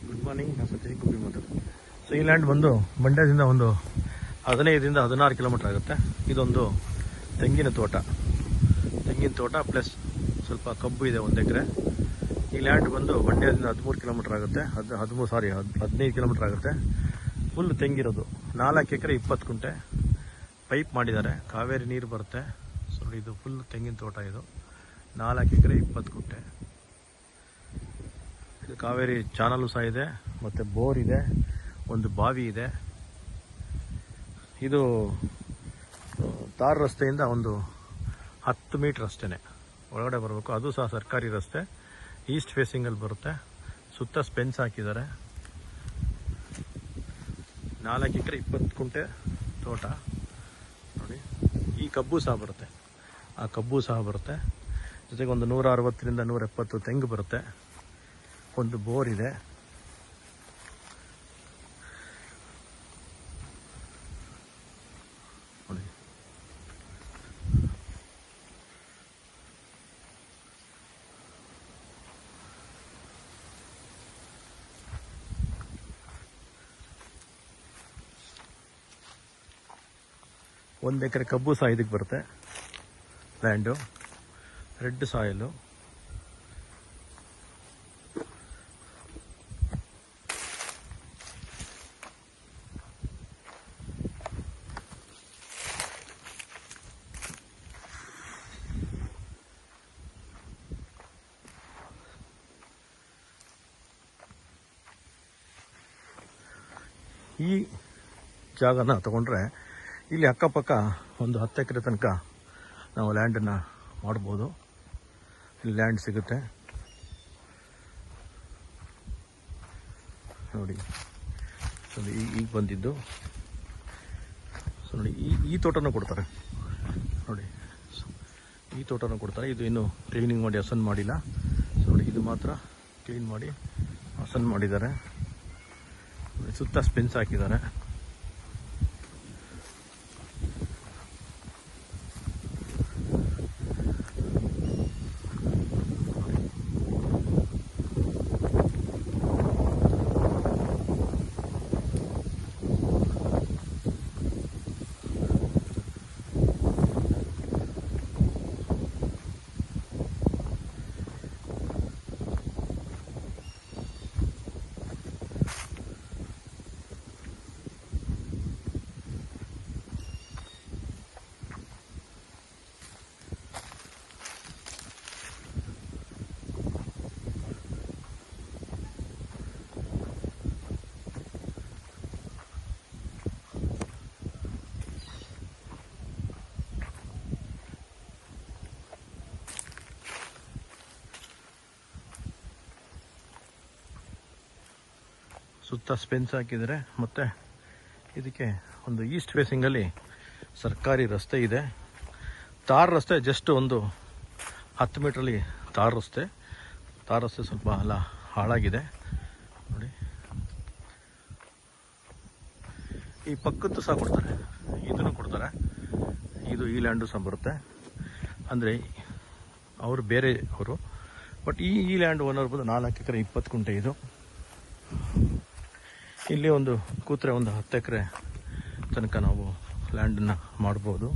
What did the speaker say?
Good morning, ನಾನು ಸತೀಶ್ ಗುಬ್ಬಿ ಮಾತಾಡ್ತೀನಿ. So ಈ ಲ್ಯಾಂಡ್ ಬಂದು ಮಂಡ್ಯದಿಂದ ಒಂದು 15-16 ಕಿಲೋಮೀಟರ್ ಆಗುತ್ತೆ. ಇದೊಂದು ತೆಂಗಿನ ತೋಟ ಪ್ಲಸ್ ಸ್ವಲ್ಪ ಕಬ್ಬು ಇದೆ 1 ಎಕರೆ. ಈ ಲ್ಯಾಂಡ್ ಬಂದು ಮಂಡ್ಯದಿಂದ 13 ಕಿಲೋಮೀಟರ್ ಆಗುತ್ತೆ, 15 ಕಿಲೋಮೀಟರ್ ಆಗುತ್ತೆ. ಫುಲ್ ತೆಂಗಿರೋದು, 4 ಎಕರೆ 20 ಕುಂಟೆ ಪೈಪ್ ಮಾಡಿದ್ದಾರೆ, ಕಾವೇರಿ ನೀರು ಬರುತ್ತೆ. ಸೊ ಇದು ಫುಲ್ ತೆಂಗಿನ ತೋಟ. ಇದು 4 ಎಕರೆ 20 ಕುಂಟೆ. ಇದು ಕಾವೇರಿ ಚಾನಲು ಸಹ ಇದೆ, ಮತ್ತು ಬೋರ್ ಇದೆ, ಒಂದು ಬಾವಿ ಇದೆ. ಇದು ತಾರ್ ರಸ್ತೆಯಿಂದ ಒಂದು 10 ಮೀಟರ್ ಅಷ್ಟೇ ಒಳಗಡೆ ಬರಬೇಕು. ಅದು ಸಹ ಸರ್ಕಾರಿ ರಸ್ತೆ, ಈಸ್ಟ್ ಫೇಸಿಂಗಲ್ಲಿ ಬರುತ್ತೆ. ಸುತ್ತ ಸ್ಪೆನ್ಸ್ ಹಾಕಿದ್ದಾರೆ. 4 ಎಕರೆ 20 ಕುಂಟೆ ತೋಟ ನೋಡಿ. ಈ ಕಬ್ಬು ಸಹ ಬರುತ್ತೆ. ಜೊತೆಗೆ ಒಂದು 160-170 ತೆಂಗು ಬರುತ್ತೆ. ಒಂದು ಬೋರ್ ಇದೆ. ನೋಡಿ, ಒಂದು ಎಕರೆ ಕಬ್ಬು ಸಹ ಇದಕ್ಕೆ ಬರುತ್ತೆ. Land red soil. ಈ ಜಾಗನ ತಗೊಂಡ್ರೆ ಇಲ್ಲಿ ಅಕ್ಕಪಕ್ಕ ಒಂದು 10 ಎಕರೆ ತನಕ ನಾವು ಲ್ಯಾಂಡನ್ನು ಮಾಡ್ಬೋದು. ಇಲ್ಲಿ ಲ್ಯಾಂಡ್ ಸಿಗುತ್ತೆ ನೋಡಿ. ಸೊ ಈಗ ಬಂದಿದ್ದು ಸೊ ನೋಡಿ, ಈ ತೋಟನೂ ಕೊಡ್ತಾರೆ ನೋಡಿ. ಈ ತೋಟನೂ ಕೊಡ್ತಾರೆ. ಇದು ಇನ್ನೂ ಕ್ಲೀನಿಂಗ್ ಮಾಡಿ ಹಸನ್ ಮಾಡಿಲ್ಲ. ಸೊ ನೋಡಿ, ಇದು ಮಾತ್ರ ಕ್ಲೀನ್ ಮಾಡಿ ಹಸನ್ ಮಾಡಿದ್ದಾರೆ. ಸುತ್ತ ಸ್ಪೆನ್ಸ್ ಹಾಕಿದ್ದಾರೆ. ಸುತ್ತ ಸ್ಪೆನ್ಸ್ ಹಾಕಿದರೆ. ಮತ್ತು ಇದಕ್ಕೆ ಒಂದು ಈಸ್ಟ್ ಫೇಸಿಂಗಲ್ಲಿ ಸರ್ಕಾರಿ ರಸ್ತೆ ಇದೆ. ತಾರ್ ರಸ್ತೆ ಜಸ್ಟ್ ಒಂದು 10 ಮೀಟ್ರಲ್ಲಿ ತಾರ್ ರಸ್ತೆ ಸ್ವಲ್ಪ ಎಲ್ಲ ಹಾಳಾಗಿದೆ ನೋಡಿ. ಈ ಪಕ್ಕದ್ದು ಸಹ ಕೊಡ್ತಾರೆ, ಇದನ್ನು ಕೊಡ್ತಾರೆ. ಇದು ಈ ಲ್ಯಾಂಡು ಸಹ ಬರುತ್ತೆ. ಅಂದರೆ ಅವರು ಬೇರೆ ಅವರು, ಬಟ್ ಈ ಲ್ಯಾಂಡ್ ಓನರ್ ಬಂದು 4 ಎಕರೆ 20 ಕುಂಟೆ. ಇದು ಇಲ್ಲಿ ಒಂದು ಕೂತ್ರೆ ಒಂದು 10 ಎಕರೆ ತನಕ ನಾವು ಲ್ಯಾಂಡನ್ನು ಮಾಡ್ಬೋದು.